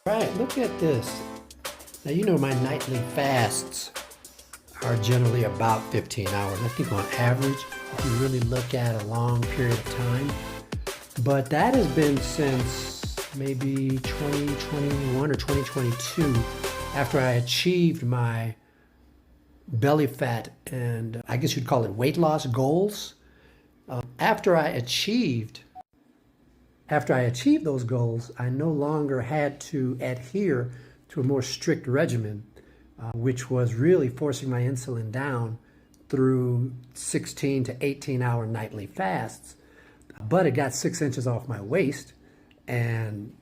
Right, look at this. Now, you know my nightly fasts are generally about 15 hours. I think on average, if you really look at a long period of time. But that has been since maybe 2021 or 2022, after I achieved my belly fat and I guess you'd call it weight loss goals. After I achieved those goals, I no longer had to adhere to a more strict regimen, which was really forcing my insulin down through 16 to 18-hour nightly fasts. But it got 6 inches off my waist, and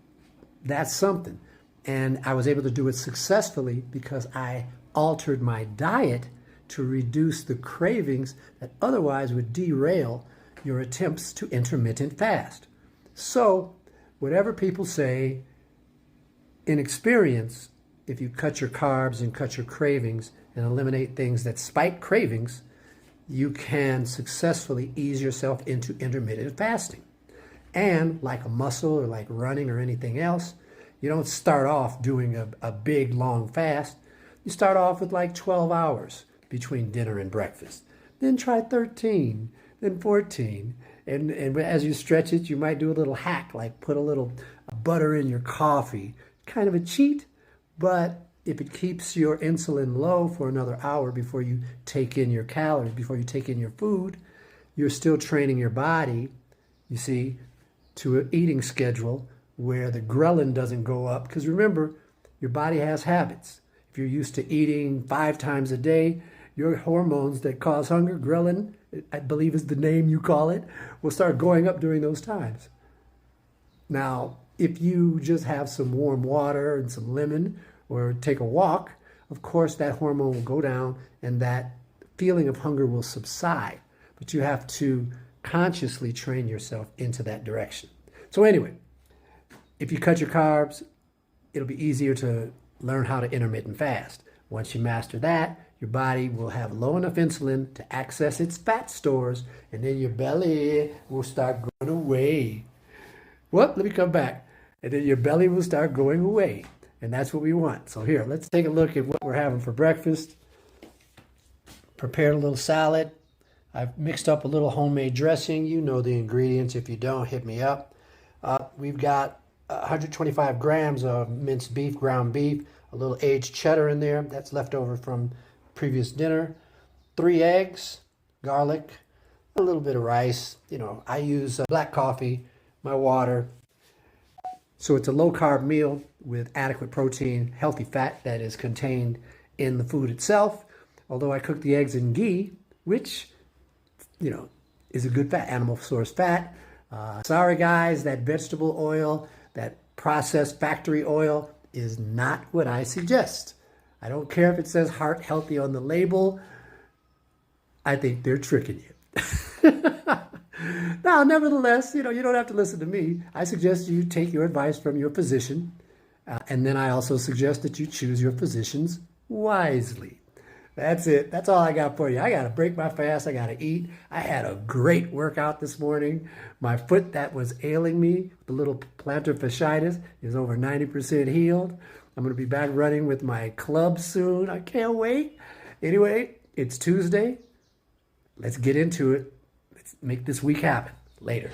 that's something. And I was able to do it successfully because I altered my diet to reduce the cravings that otherwise would derail your attempts to intermittent fast. So, whatever people say, in experience, if you cut your carbs and cut your cravings and eliminate things that spike cravings, you can successfully ease yourself into intermittent fasting. And like a muscle or like running or anything else, you don't start off doing a big long fast. You start off with like 12 hours between dinner and breakfast. Then try 13, then 14. And as you stretch it, you might do a little hack, like put a little butter in your coffee. Kind of a cheat, but if it keeps your insulin low for another hour before you take in your calories, before you take in your food, you're still training your body, you see, to an eating schedule where the ghrelin doesn't go up. Because remember, your body has habits. If you're used to eating 5 times a day, your hormones that cause hunger, ghrelin, I believe is the name you call it, will start going up during those times. Now, if you just have some warm water and some lemon or take a walk, of course that hormone will go down and that feeling of hunger will subside. But you have to consciously train yourself into that direction. So anyway, if you cut your carbs, it'll be easier to learn how to intermittent fast. Once you master that, your body will have low enough insulin to access its fat stores, and then your belly will start growing away. Well, let me come back. And then your belly will start going away. And that's what we want. So here, let's take a look at what we're having for breakfast. Prepared a little salad. I've mixed up a little homemade dressing. You know the ingredients. If you don't, hit me up. We've got 125 grams of minced beef, ground beef, a little aged cheddar in there. That's left over from previous dinner. 3 eggs, garlic, a little bit of rice. You know, I use black coffee, my water. So it's a low-carb meal with adequate protein, healthy fat that is contained in the food itself. Although I cook the eggs in ghee, which, you know, is a good fat, animal source fat. Sorry guys, that vegetable oil, that processed factory oil is not what I suggest. I don't care if it says heart healthy on the label. I think they're tricking you. Now, nevertheless, you know, you don't have to listen to me. I suggest you take your advice from your physician. And then I also suggest that you choose your physicians wisely. That's it. That's all I got for you. I got to break my fast. I got to eat. I had a great workout this morning. My foot that was ailing me, the little plantar fasciitis, is over 90% healed. I'm going to be back running with my club soon. I can't wait. Anyway, it's Tuesday. Let's get into it. Let's make this week happen. Later.